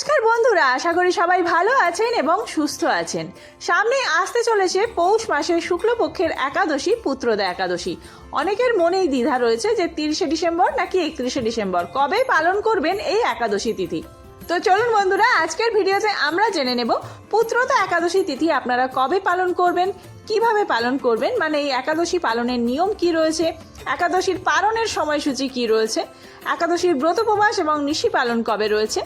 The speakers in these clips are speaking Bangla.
নমস্কার বন্ধুরা, আশা করি সবাই ভালো আছেন এবং সুস্থ আছেন। সামনে আসতে চলেছে পৌষ মাসের শুক্লপক্ষের একাদশী, পুত্রদা একাদশী। অনেকের মনেই দ্বিধা রয়েছে যে 30শে ডিসেম্বর নাকি 31শে ডিসেম্বর কবে পালন করবেন এই একাদশী তিথি। তো চলুন বন্ধুরা, আজকের ভিডিওতে আমরা জেনে নেব পুত্রদা একাদশী তিথি আপনারা কবে পালন করবেন, কিভাবে পালন করবেন, মানে এই একাদশী পালনের নিয়ম কি রয়েছে, একাদশীর পালনের সময়সূচি কি রয়েছে, একাদশীর ব্রত উপবাস এবং নিশি পালন কবে রয়েছে,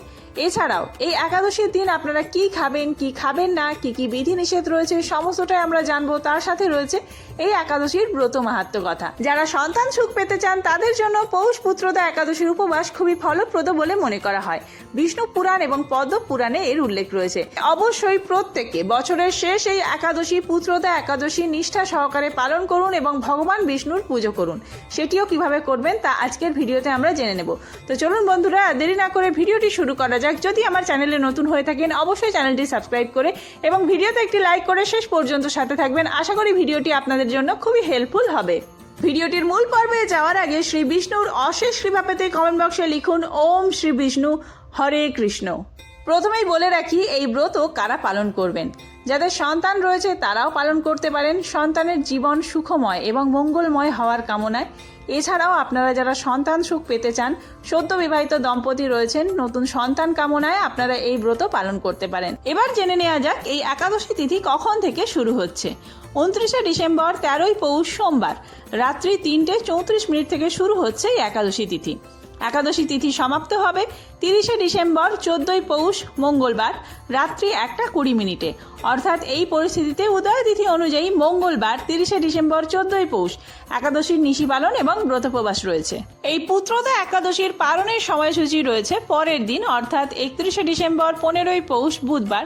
এছাড়াও এই একাদশীর দিন আপনারা কি খাবেন কি খাবেন না, কি কি বিধি নিষেধ রয়েছে সমস্তটাই আমরা জানবো। তার সাথে রয়েছে এই একাদশীর ব্রত মাহাত্ম্য কথা। যারা সন্তান সুখ পেতে চান তাদের জন্য পৌষ পুত্রদা একাদশীর উপবাস খুবই ফলপ্রদ বলে মনে করা হয়। বিষ্ণু পুরাণ এবং পদ্ম পুরাণে এর উল্লেখ রয়েছে। অবশ্যই প্রত্যেকে বছরের শেষ এই একাদশী, পুত্রদা একাদশী নিষ্ঠা সহকারে পালন করুন এবং ভগবান বিষ্ণুর পুজো করুন। সেটিও কিভাবে করবেন তা আজকের ভিডিওতে আমরা জেনে নেব। তো চলুন বন্ধুরা, দেরি না করে ভিডিওটি শুরু করা যাক। যদি আমার চ্যানেলে নতুন হয়ে থাকেন অবশ্যই চ্যানেলটি সাবস্ক্রাইব করে এবং ভিডিওতে একটি লাইক করে শেষ পর্যন্ত সাথে থাকবেন। আশা করি ভিডিওটি আপনাদের জন্য খুবই হেল্পফুল হবে। ভিডিওটির মূল পর্বে যাওয়ার আগে শ্রী বিষ্ণুর অশেষ কৃপা পেতে কমেন্ট বক্সে লিখুন ওম শ্রী বিষ্ণু হরে কৃষ্ণ। প্রথমেই বলে রাখি, এই ব্রত কারা পালন করবেন। যাদের সন্তান রয়েছে তারাও পালন করতে পারেন, সন্তানের জীবন সুখময় এবং মঙ্গলময় হওয়ার কামনায়। এছাড়াও আপনারা যারা সন্তান সুখ পেতে চান, সদ্য বিবাহিত দম্পতি রয়েছেন, নতুন সন্তান কামনায় আপনারা এই ব্রত পালন করতে পারেন। এবার জেনে নেওয়া যাক এই একাদশী তিথি কখন থেকে শুরু হচ্ছে। 29শে ডিসেম্বর 13ই পৌষ সোমবার রাত্রি 3:34 থেকে শুরু হচ্ছে এই একাদশী তিথি। একাদশী তিথি সমাপ্ত হবে 30শে ডিসেম্বর 14ই পৌষ মঙ্গলবার রাত্রি 1:20। অর্থাৎ এই পরিস্থিতিতে উদয় তিথি অনুযায়ী মঙ্গলবার 30শে ডিসেম্বর 14ই পৌষ একাদশীর নিশি পালন এবং ব্রতোপবাস রয়েছে। এই পুত্রদা একাদশীর পালনের সময়সূচি রয়েছে পরের দিন, অর্থাৎ 31শে ডিসেম্বর 15ই পৌষ বুধবার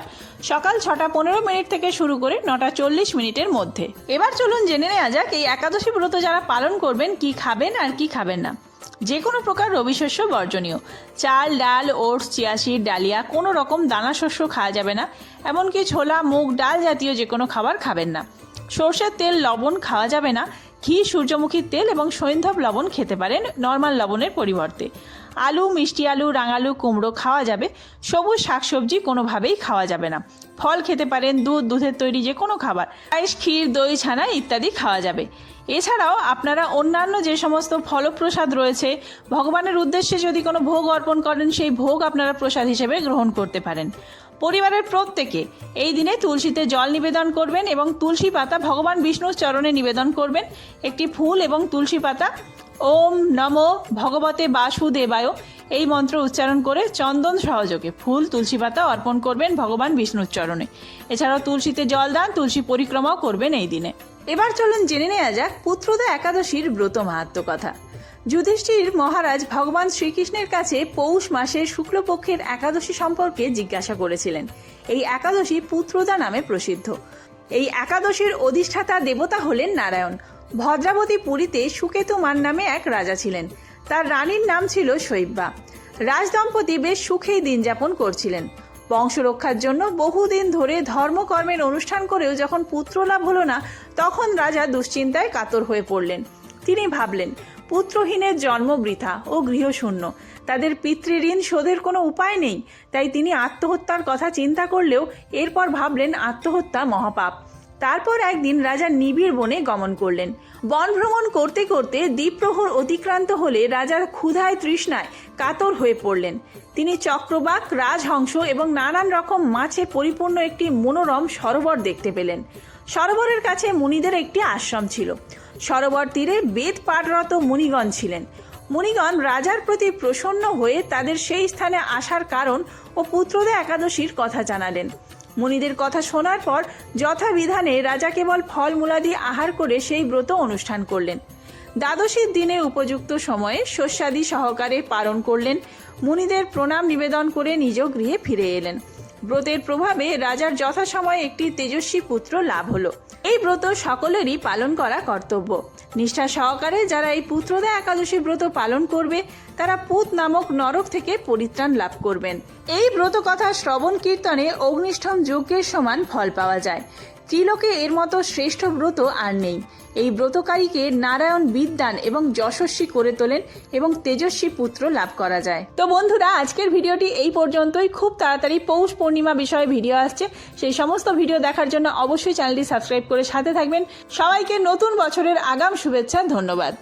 সকাল 6:15 থেকে শুরু করে 9:40 মধ্যে। এবার চলুন জেনে নেওয়া যাক এই একাদশী ব্রত যারা পালন করবেন কি খাবেন আর কি খাবেন না। যে কোনো প্রকার রবি শস্য বর্জনীয়। চাল, ডাল, ওটস, চিয়া সিড, ডালিয়া, কোনো রকম দানা শস্য খাওয়া যাবে না। এমনকি ছোলা, মুগ ডাল জাতীয় যে কোনো খাবার খাবেন না। সর্ষের তেল, লবণ খাওয়া যাবে না। ঘি, সূর্যমুখীর তেল এবং সৈন্ধব লবণ খেতে পারেন নর্মাল লবণের পরিবর্তে। আলু, মিষ্টি আলু, রাঙালু, কুমড়ো খাওয়া যাবে। সবুজ শাকসবজি কোনোভাবেই খাওয়া যাবে না। ফল খেতে পারেন, দুধ, দুধের তৈরি যে কোনো খাবার, পায়েস, ক্ষীর, দই, ছানা ইত্যাদি খাওয়া যাবে। এছাড়াও আপনারা অন্যান্য যে সমস্ত ফলপ্রসাদ রয়েছে, ভগবানের উদ্দেশ্যে যদি কোনো ভোগ অর্পণ করেন সেই ভোগ আপনারা প্রসাদ হিসেবে গ্রহণ করতে পারেন। পরিবারের প্রত্যেকে এই দিনে তুলসীতে জল নিবেদন করবেন এবং তুলসী পাতা ভগবান বিষ্ণুর চরণে নিবেদন করবেন। একটি ফুল এবং তুলসী পাতা ওম নমো ভগবতে বাসুদেবায় এই মন্ত্র উচ্চারণ করে চন্দন সহযোগে ফুল, তুলসী পাতা অর্পণ করবেন ভগবান বিষ্ণুর চরণে। এছাড়াও তুলসীতে জল দান, তুলসী পরিক্রমাও করবেন এই দিনে। এবার চলুন জেনে নেওয়া যাক পুত্রদা একাদশীর ব্রত মাহাত্ম্য কথা। যুধিষ্ঠির মহারাজ ভগবান শ্রীকৃষ্ণের কাছে পৌষ মাসের শুক্লপক্ষের একাদশী সম্পর্কে জিজ্ঞাসা করেছিলেন। এই একাদশী পুত্রদা নামে প্রসিদ্ধ। এই একাদশীর অধিষ্ঠাতা দেবতা হলেন নারায়ণ। ভদ্রাবতী পুরীতে সুকেতুমান নামে এক রাজা ছিলেন। তার রানীর নাম ছিল শৈব্যা। রাজদম্পতি বেশ সুখেই দিন যাপন করছিলেন। বংশ রক্ষার জন্য বহুদিন ধরে ধর্মকর্মের অনুষ্ঠান করেও যখন পুত্র লাভ হলো না, তখন রাজা দুশ্চিন্তায় কাতর হয়ে পড়লেন। তিনি ভাবলেন, পুত্রহীনের জন্ম বৃথা ও গৃহশূন্য, তাদের পিতৃঋণ শোধের কোনো উপায় নেই। তাই তিনি আত্মহত্যার কথা চিন্তা করলেও এরপর ভাবলেন আত্মহত্যা মহাপাপ। তারপর একদিন রাজা নিবিড় বনে গমন করলেন। বন ভ্রমণ করতে করতে দ্বীপ্রহর অতিক্রান্ত হলে রাজার ক্ষুধায় তৃষ্ণায় কাতর হয়ে পড়লেন। তিনি চক্রবাক, রাজহংস এবং নানান রকম মাছে পরিপূর্ণ একটি মনোরম সরোবর দেখতে পেলেন। সরোবরের কাছে মুনিদের একটি আশ্রম ছিল। সরোবর তীরে বেদ পাঠরত মুনিগণ ছিলেন। মুনিগণ রাজার প্রতি প্রসন্ন হয়ে তাদের সেই স্থানে আসার কারণ ও পুত্রদা একাদশীর কথা জানালেন। মুনিদের কথা শোনার পর যথাবিধানে রাজা কেবল ফলমূলাদি আহার করে সেই ব্রত অনুষ্ঠান করলেন। দ্বাদশীর দিনে উপযুক্ত সময়ে শস্যাদি সহকারে পালন করলেন। মুনিদের প্রণাম নিবেদন করে নিজ গৃহে ফিরে এলেন। ব্রতের প্রভাবে রাজার যথাসময়ে একটি তেজস্বী পুত্র লাভ হলো। এই ব্রত সকলেরই পালন করা কর্তব্য। নিষ্ঠা সহকারে যারা এই পুত্রদা একাদশী ব্রত পালন করবে তারা পুত নামক নরক থেকে পরিত্রাণ লাভ করবেন। এই ব্রত কথা শ্রবণ কীর্তনে অগ্নিষ্ঠম যজ্ঞের সমান ফল পাওয়া যায়। ত্রিলোকে এর মতো শ্রেষ্ঠ ব্রত আর নেই। এই ব্রতকারীকে নারায়ণ বিদ্যান এবং যশস্বী করে তোলেন এবং তেজস্বী পুত্র লাভ করা যায়। তো বন্ধুরা, আজকের ভিডিওটি এই পর্যন্তই। খুব তাড়াতাড়ি পৌষ পূর্ণিমা বিষয়ে ভিডিও আসছে, সেই সমস্ত ভিডিও দেখার জন্য অবশ্যই চ্যানেলটি সাবস্ক্রাইব করে সাথে থাকবেন। সবাইকে নতুন বছরের আগাম শুভেচ্ছা। ধন্যবাদ।